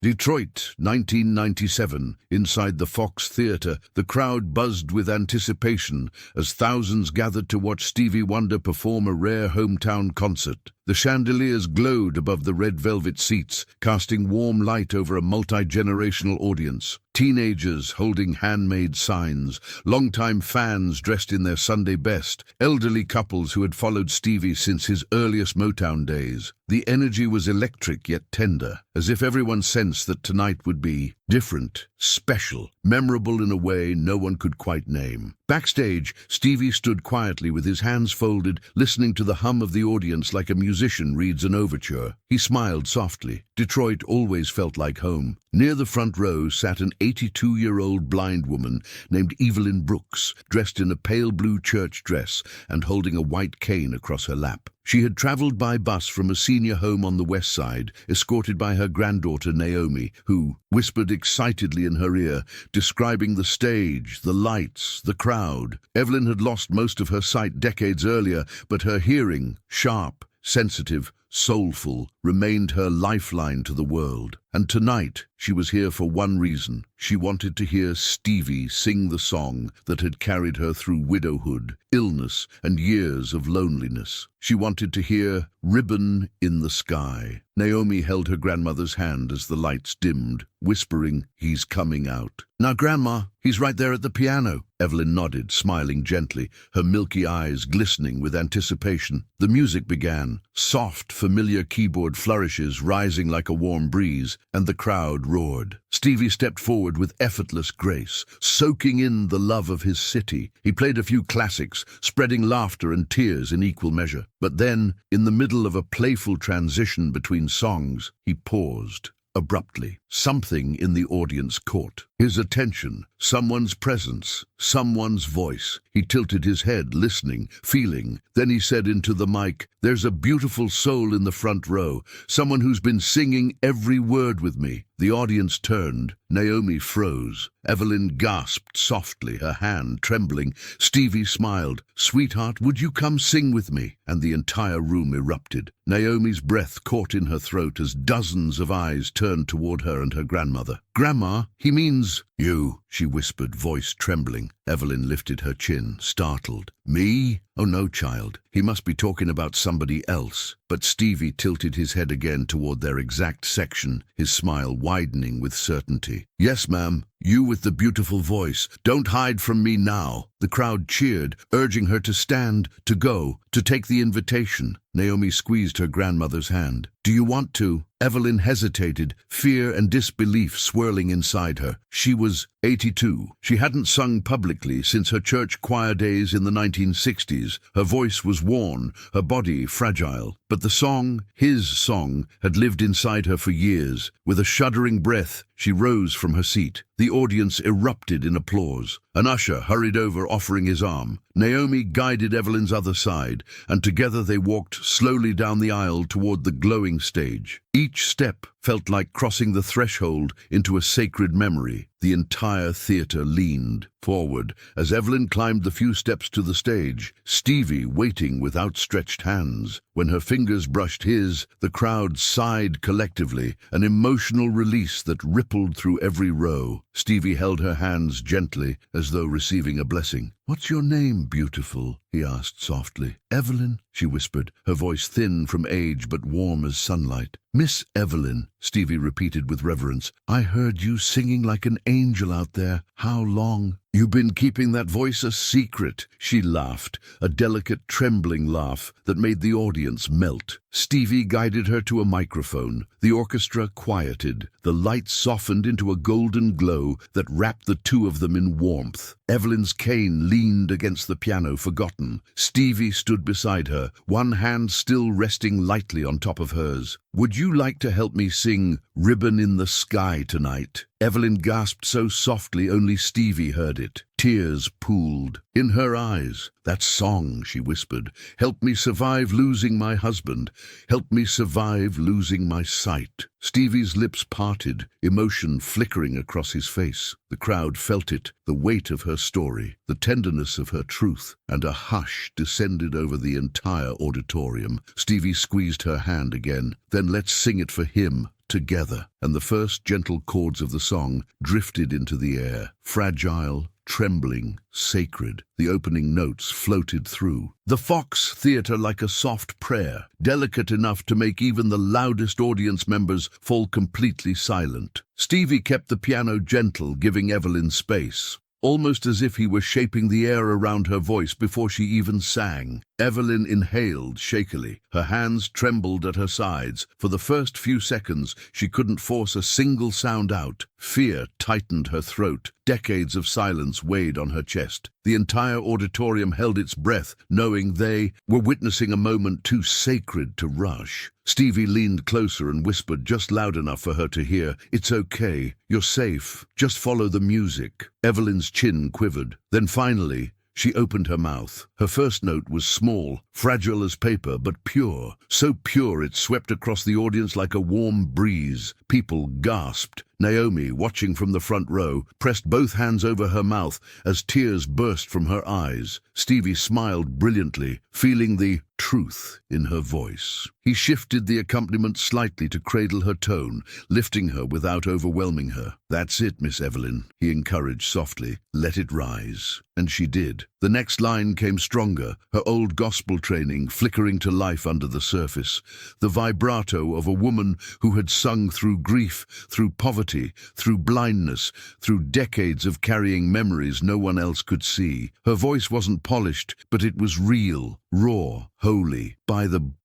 Detroit, 1997. Inside the Fox Theatre, the crowd buzzed with anticipation as thousands gathered to watch Stevie Wonder perform a rare hometown concert. The chandeliers glowed above the red velvet seats, casting warm light over a multi-generational audience. Teenagers holding handmade signs, longtime fans dressed in their Sunday best, elderly couples who had followed Stevie since his earliest Motown days. The energy was electric yet tender, as if everyone sensed that tonight would be different, special, memorable in a way no one could quite name. Backstage, Stevie stood quietly with his hands folded, listening to the hum of the audience like a musician reads an overture. He smiled softly. Detroit always felt like home. Near the front row sat an 82-year-old blind woman named Evelyn Brooks, dressed in a pale blue church dress and holding a white cane across her lap. She had traveled by bus from a senior home on the west side, escorted by her granddaughter Naomi, who whispered excitedly in her ear, describing the stage, the lights, the crowd. Evelyn had lost most of her sight decades earlier, but her hearing, sharp, sensitive, soulful, remained her lifeline to the world. And tonight, she was here for one reason. She wanted to hear Stevie sing the song that had carried her through widowhood, illness, and years of loneliness. She wanted to hear "Ribbon in the Sky." Naomi held her grandmother's hand as the lights dimmed, whispering, "He's coming out." "Now, Grandma, he's right there at the piano." Evelyn nodded, smiling gently, her milky eyes glistening with anticipation. The music began, soft, familiar keyboard flourishes rising like a warm breeze, and the crowd roared. Stevie stepped forward with effortless grace, soaking in the love of his city. He played a few classics, spreading laughter and tears in equal measure. But then, in the middle of a playful transition between songs, he paused. Abruptly, something in the audience caught his attention, someone's presence, someone's voice. He tilted his head, listening, feeling. Then he said into the mic, "There's a beautiful soul in the front row, someone who's been singing every word with me." The audience turned. Naomi froze. Evelyn gasped softly, her hand trembling. Stevie smiled. "Sweetheart, would you come sing with me?" And the entire room erupted. Naomi's breath caught in her throat as dozens of eyes turned toward her and her grandmother. "Grandma, he means you," she whispered, voice trembling. Evelyn lifted her chin, startled. "Me? Oh no, child. He must be talking about somebody else." But Stevie tilted his head again toward their exact section, his smile widening with certainty. "Yes, ma'am. You with the beautiful voice. Don't hide from me now." The crowd cheered, urging her to stand, to go, to take the invitation. Naomi squeezed her grandmother's hand. "Do you want to?" Evelyn hesitated, fear and disbelief swirling inside her. She was 82. She hadn't sung publicly since her church choir days in the 1960s. Her voice was worn, her body fragile. But the song, his song, had lived inside her for years. With a shuddering breath, she rose from her seat. The audience erupted in applause. An usher hurried over, offering his arm. Naomi guided Evelyn's other side, and together they walked slowly down the aisle toward the glowing stage. Each step felt like crossing the threshold into a sacred memory. The entire theater leaned forward as Evelyn climbed the few steps to the stage, Stevie waiting with outstretched hands. When her fingers brushed his, the crowd sighed collectively, an emotional release that rippled through every row. Stevie held her hands gently, as though receiving a blessing. "What's your name, beautiful?" he asked softly. "Evelyn," she whispered, her voice thin from age but warm as sunlight. "Miss Evelyn," Stevie repeated with reverence. "I heard you singing like an angel out there. How long?" "You've been keeping that voice a secret," she laughed, a delicate, trembling laugh that made the audience melt. Stevie guided her to a microphone. The orchestra quieted. The lights softened into a golden glow that wrapped the two of them in warmth. Evelyn's cane leaned against the piano, forgotten. Stevie stood beside her, one hand still resting lightly on top of hers. "Would you like to help me sing 'Ribbon in the Sky' tonight?" Evelyn gasped so softly only Stevie heard it. Tears pooled in her eyes. "That song," she whispered, "helped me survive losing my husband, helped me survive losing my sight." Stevie's lips parted, emotion flickering across his face. The crowd felt it, the weight of her story, the tenderness of her truth, and a hush descended over the entire auditorium. Stevie squeezed her hand again. "Then let's sing it for him, together." And the first gentle chords of the song drifted into the air, fragile, trembling, sacred. The opening notes floated through the Fox Theatre like a soft prayer, delicate enough to make even the loudest audience members fall completely silent. Stevie kept the piano gentle, giving Evelyn space, almost as if he were shaping the air around her voice before she even sang. Evelyn inhaled shakily. Her hands trembled at her sides. For the first few seconds, she couldn't force a single sound out. Fear tightened her throat. Decades of silence weighed on her chest. The entire auditorium held its breath, knowing they were witnessing a moment too sacred to rush. Stevie leaned closer and whispered just loud enough for her to hear, "It's okay. You're safe. Just follow the music." Evelyn's chin quivered. Then finally, she opened her mouth. Her first note was small, fragile as paper, but pure. So pure it swept across the audience like a warm breeze. People gasped. Naomi, watching from the front row, pressed both hands over her mouth as tears burst from her eyes. Stevie smiled brilliantly, feeling the truth in her voice. He shifted the accompaniment slightly to cradle her tone, lifting her without overwhelming her. "That's it, Miss Evelyn," he encouraged softly. "Let it rise." And she did. The next line came stronger, her old gospel training flickering to life under the surface. The vibrato of a woman who had sung through grief, through poverty, through blindness, through decades of carrying memories no one else could see. Her voice wasn't polished, but it was real, raw, holy.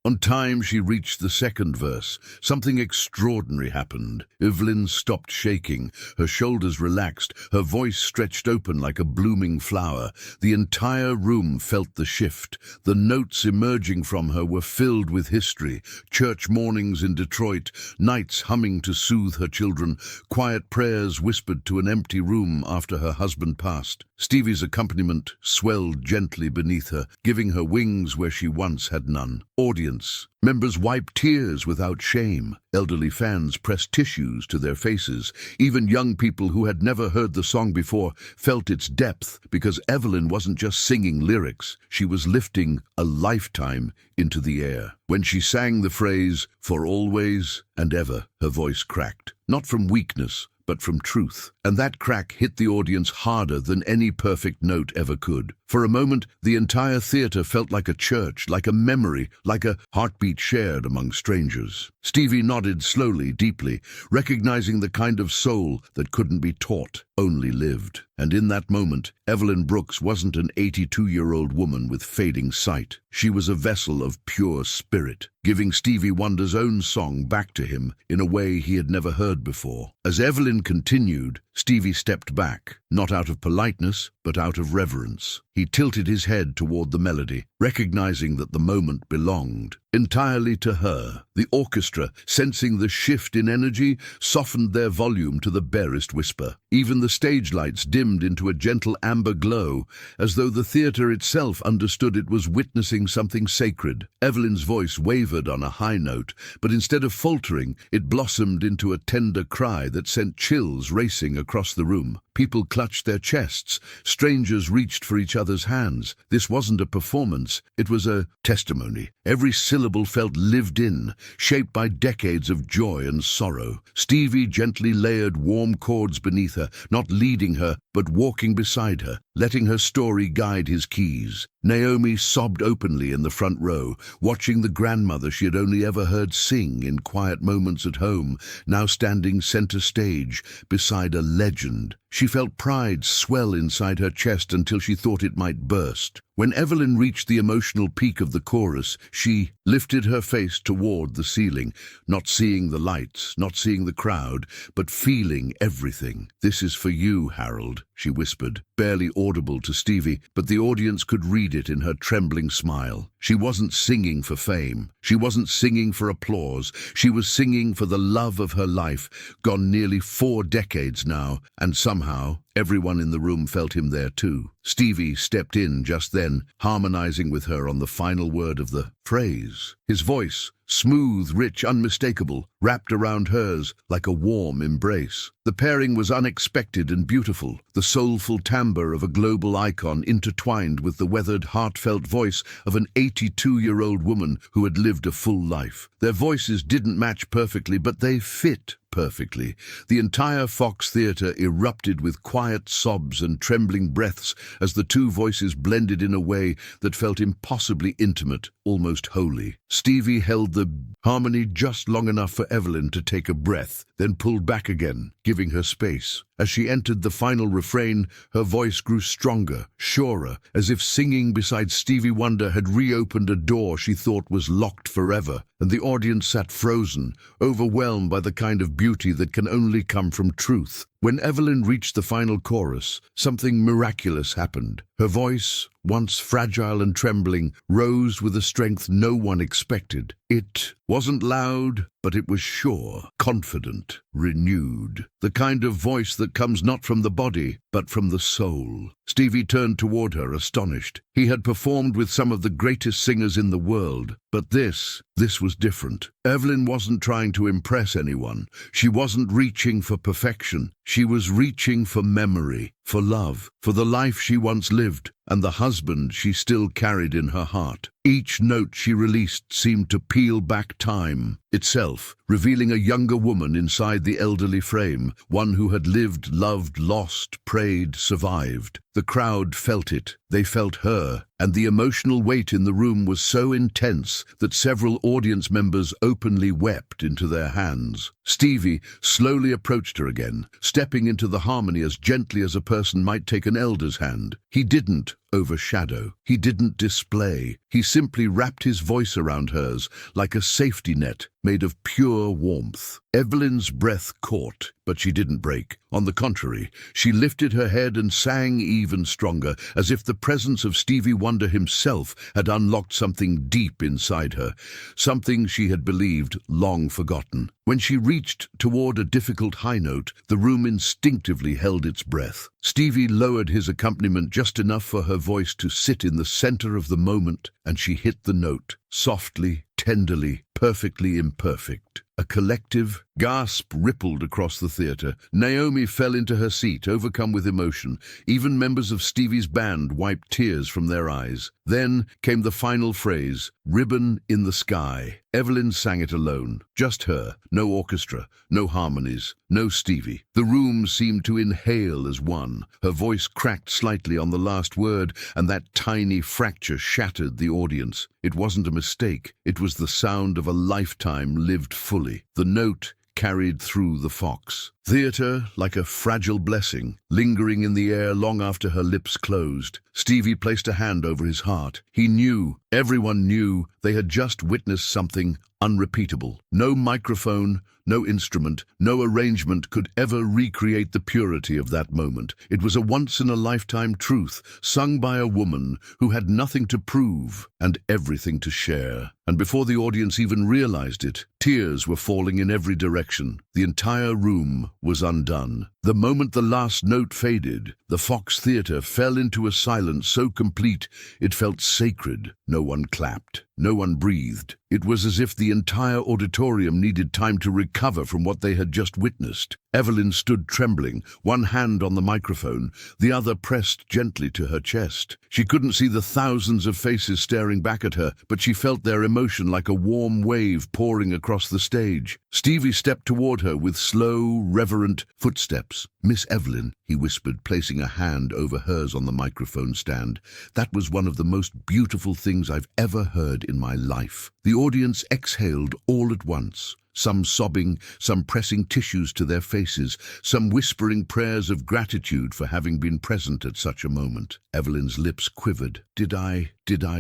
On time she reached the second verse. Something extraordinary happened. Evelyn stopped shaking. Her shoulders relaxed. Her voice stretched open like a blooming flower. The entire room felt the shift. The notes emerging from her were filled with history. Church mornings in Detroit, nights humming to soothe her children, quiet prayers whispered to an empty room after her husband passed. Stevie's accompaniment swelled gently beneath her, giving her wings where she once had none. Audience members wiped tears without shame. Elderly fans pressed tissues to their faces. Even young people who had never heard the song before felt its depth, because Evelyn wasn't just singing lyrics, she was lifting a lifetime into the air. When she sang the phrase, "for always and ever," her voice cracked, not from weakness, but from truth. And that crack hit the audience harder than any perfect note ever could. For a moment, the entire theater felt like a church, like a memory, like a heartbeat shared among strangers. Stevie nodded slowly, deeply, recognizing the kind of soul that couldn't be taught, only lived. And in that moment, Evelyn Brooks wasn't an 82-year-old woman with fading sight. She was a vessel of pure spirit, giving Stevie Wonder's own song back to him in a way he had never heard before. As Evelyn continued, Stevie stepped back, not out of politeness, but out of reverence. He tilted his head toward the melody, recognizing that the moment belonged entirely to her. The orchestra, sensing the shift in energy, softened their volume to the barest whisper. Even the stage lights dimmed into a gentle amber glow, as though the theater itself understood it was witnessing something sacred. Evelyn's voice wavered on a high note, but instead of faltering, it blossomed into a tender cry that sent chills racing across the room. People clutched their chests. Strangers reached for each other's hands. This wasn't a performance. It was a testimony. Every syllable felt lived in, shaped by decades of joy and sorrow. Stevie gently layered warm chords beneath her, not leading her, but walking beside her, letting her story guide his keys. Naomi sobbed openly in the front row, watching the grandmother she had only ever heard sing in quiet moments at home, now standing center stage beside a legend. She felt pride swell inside her chest until she thought it might burst. When Evelyn reached the emotional peak of the chorus, she lifted her face toward the ceiling, not seeing the lights, not seeing the crowd, but feeling everything. "This is for you, Harold," she whispered, barely audible to Stevie, but the audience could read it in her trembling smile. She wasn't singing for fame. She wasn't singing for applause. She was singing for the love of her life, gone nearly 4 decades now, and somehow Everyone in the room felt him there too. Stevie stepped in just then, harmonizing with her on the final word of the phrase. His voice, smooth, rich, unmistakable, wrapped around hers like a warm embrace. The pairing was unexpected and beautiful, the soulful timbre of a global icon intertwined with the weathered, heartfelt voice of an 82-year-old woman who had lived a full life. Their voices didn't match perfectly, but they fit perfectly. The entire Fox Theatre erupted with quiet sobs and trembling breaths as the two voices blended in a way that felt impossibly intimate, almost holy. Stevie held the harmony just long enough for Evelyn to take a breath, then pulled back again, giving her space. As she entered the final refrain, her voice grew stronger, surer, as if singing beside Stevie Wonder had reopened a door she thought was locked forever, and the audience sat frozen, overwhelmed by the kind of beauty that can only come from truth. When Evelyn reached the final chorus, something miraculous happened. Her voice, once fragile and trembling, rose with a strength no one expected. It wasn't loud, but it was sure, confident, renewed. The kind of voice that comes not from the body, but from the soul. Stevie turned toward her, astonished. He had performed with some of the greatest singers in the world, but this was different. Evelyn wasn't trying to impress anyone. She wasn't reaching for perfection. She was reaching for memory, for love, for the life she once lived, and the husband she still carried in her heart. Each note she released seemed to peel back time itself, revealing a younger woman inside the elderly frame, one who had lived, loved, lost, prayed, survived. The crowd felt it. They felt her, and the emotional weight in the room was so intense that several audience members openly wept into their hands. Stevie slowly approached her again, stepping into the harmony as gently as a person might take an elder's hand. He didn't overshadow. He didn't display. He simply wrapped his voice around hers like a safety net made of pure warmth. Evelyn's breath caught, but she didn't break. On the contrary, she lifted her head and sang even stronger, as if the presence of Stevie Wonder himself had unlocked something deep inside her, something she had believed long forgotten. When she reached toward a difficult high note, the room instinctively held its breath. Stevie lowered his accompaniment just enough for her voice to sit in the center of the moment, and she hit the note, softly, tenderly, perfectly imperfect. A collective gasp rippled across the theater. Naomi fell into her seat, overcome with emotion. Even members of Stevie's band wiped tears from their eyes. Then came the final phrase, "Ribbon in the Sky." Evelyn sang it alone, just her, no orchestra, no harmonies, no Stevie. The room seemed to inhale as one. Her voice cracked slightly on the last word, and that tiny fracture shattered the audience. It wasn't a mistake. It was the sound of a lifetime lived fully. The note carried through the Fox Theatre like a fragile blessing, lingering in the air long after her lips closed. Stevie placed a hand over his heart. He knew, everyone knew, they had just witnessed something unrepeatable. No microphone, no instrument, no arrangement could ever recreate the purity of that moment. It was a once-in-a-lifetime truth, sung by a woman who had nothing to prove and everything to share. And before the audience even realized it, tears were falling in every direction. The entire room was undone. The moment the last note faded, the Fox Theatre fell into a silence so complete it felt sacred. No one clapped. No one breathed. It was as if the entire auditorium needed time to recover from what they had just witnessed. Evelyn stood trembling, one hand on the microphone, the other pressed gently to her chest. She couldn't see the thousands of faces staring back at her, but she felt their emotion like a warm wave pouring across the stage. Stevie stepped toward her with slow, reverent footsteps. "Miss Evelyn," he whispered, placing a hand over hers on the microphone stand. "That was one of the most beautiful things I've ever heard in my life." The audience exhaled all at once. Some sobbing, some pressing tissues to their faces, some whispering prayers of gratitude for having been present at such a moment. Evelyn's lips quivered. Did I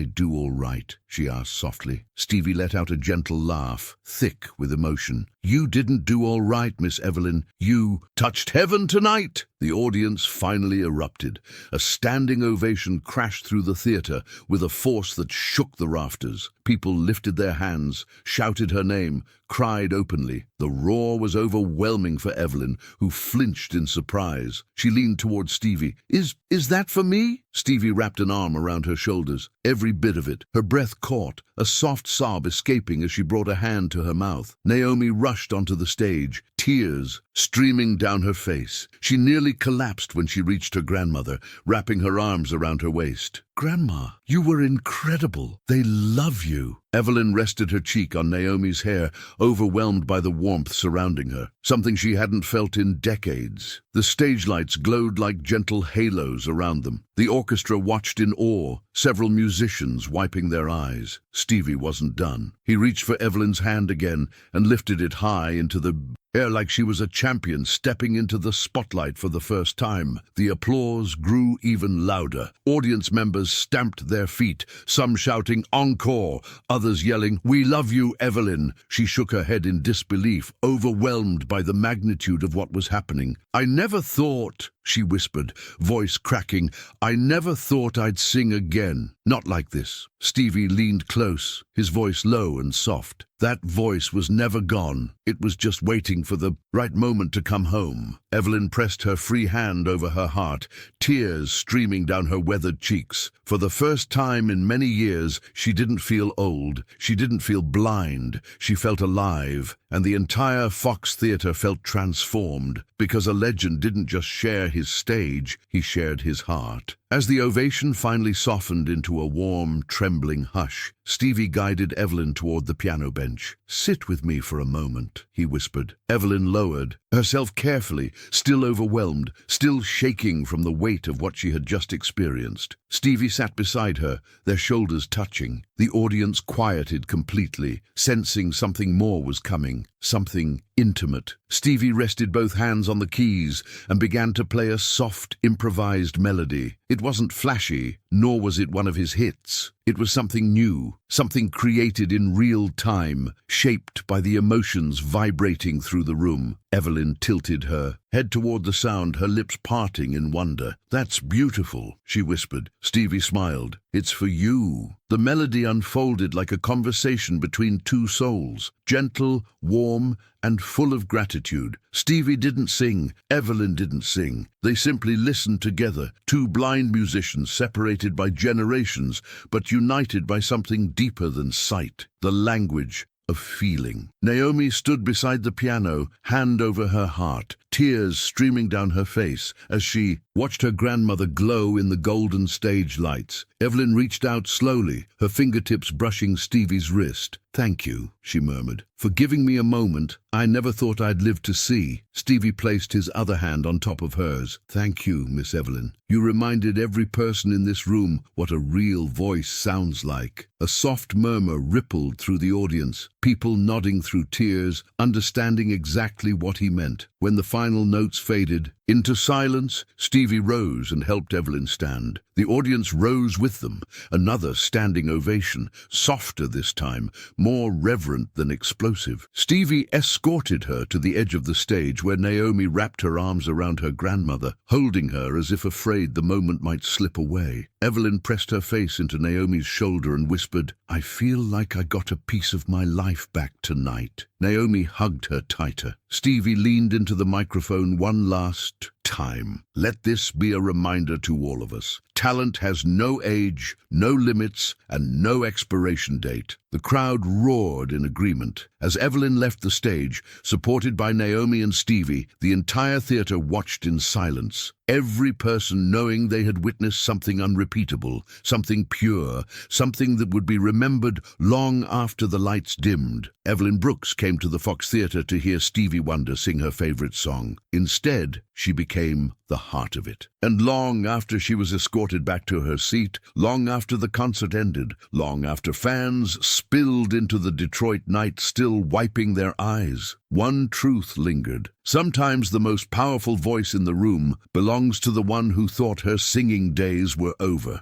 do all right?" she asked softly. Stevie let out a gentle laugh, thick with emotion. "You didn't do all right, Miss Evelyn. You touched heaven tonight." The audience finally erupted. A standing ovation crashed through the theater with a force that shook the rafters. People lifted their hands, shouted her name, cried openly. The roar was overwhelming for Evelyn, who flinched in surprise. She leaned toward Stevie. Is that for me?" Stevie wrapped an arm around her shoulders, every bit of it, her breath caught, a soft sob escaping as she brought a hand to her mouth. Naomi rushed onto the stage, tears streaming down her face. She nearly collapsed when she reached her grandmother, wrapping her arms around her waist. "Grandma, you were incredible. They love you." Evelyn rested her cheek on Naomi's hair, overwhelmed by the warmth surrounding her, something she hadn't felt in decades. The stage lights glowed like gentle halos around them. The orchestra watched in awe, several musicians wiping their eyes. Stevie wasn't done. He reached for Evelyn's hand again and lifted it high into the air like she was a champion stepping into the spotlight for the first time. The applause grew even louder. Audience members stamped their feet, some shouting "Encore!", others yelling, "We love you, Evelyn!" She shook her head in disbelief, overwhelmed by the magnitude of what was happening. "I never thought," she whispered, voice cracking, "I never thought I'd sing again. Not like this." Stevie leaned close, his voice low and soft. That voice was never gone. It was just waiting for the right moment to come home. Evelyn pressed her free hand over her heart, tears streaming down her weathered cheeks. For the first time in many years, she didn't feel old. She didn't feel blind. She felt alive, and the entire Fox Theatre felt transformed, because a legend didn't just share his stage, he shared his heart. As the ovation finally softened into a warm, trembling hush, Stevie guided Evelyn toward the piano bench. "Sit with me for a moment," he whispered. Evelyn lowered herself carefully, still overwhelmed, still shaking from the weight of what she had just experienced. Stevie sat beside her, their shoulders touching. The audience quieted completely, sensing something more was coming, something intimate. Stevie rested both hands on the keys and began to play a soft, improvised melody. It wasn't flashy, nor was it one of his hits. It was something new, something created in real time, shaped by the emotions vibrating through the room. Evelyn tilted her head toward the sound, her lips parting in wonder. "That's beautiful," she whispered. Stevie smiled. "It's for you." The melody unfolded like a conversation between two souls, gentle, warm, and full of gratitude. Stevie didn't sing, Evelyn didn't sing. They simply listened together, two blind musicians separated by generations, but united by something deeper than sight, the language of feeling. Naomi stood beside the piano, hand over her heart, tears streaming down her face as she watched her grandmother glow in the golden stage lights. Evelyn reached out slowly, her fingertips brushing Stevie's wrist. "Thank you," she murmured, "for giving me a moment I never thought I'd live to see." Stevie placed his other hand on top of hers. "Thank you, Miss Evelyn. You reminded every person in this room what a real voice sounds like." A soft murmur rippled through the audience, people nodding through tears, understanding exactly what he meant. When the final notes faded into silence, Stevie rose and helped Evelyn stand. The audience rose with them. Another standing ovation, softer this time, more reverent than explosive. Stevie escorted her to the edge of the stage where Naomi wrapped her arms around her grandmother, holding her as if afraid the moment might slip away. Evelyn pressed her face into Naomi's shoulder and whispered, "I feel like I got a piece of my life back tonight." Naomi hugged her tighter. Stevie leaned into the microphone one last time. "Let this be a reminder to all of us. Talent has no age, no limits, and no expiration date." The crowd roared in agreement. As Evelyn left the stage, supported by Naomi and Stevie, the entire theater watched in silence. Every person knowing they had witnessed something unrepeatable, something pure, something that would be remembered long after the lights dimmed. Evelyn Brooks came to the Fox Theatre to hear Stevie Wonder sing her favorite song. Instead, she became the heart of it. And long after she was escorted back to her seat, long after the concert ended, long after fans spilled into the Detroit night still wiping their eyes, one truth lingered. Sometimes the most powerful voice in the room belongs to the one who thought her singing days were over.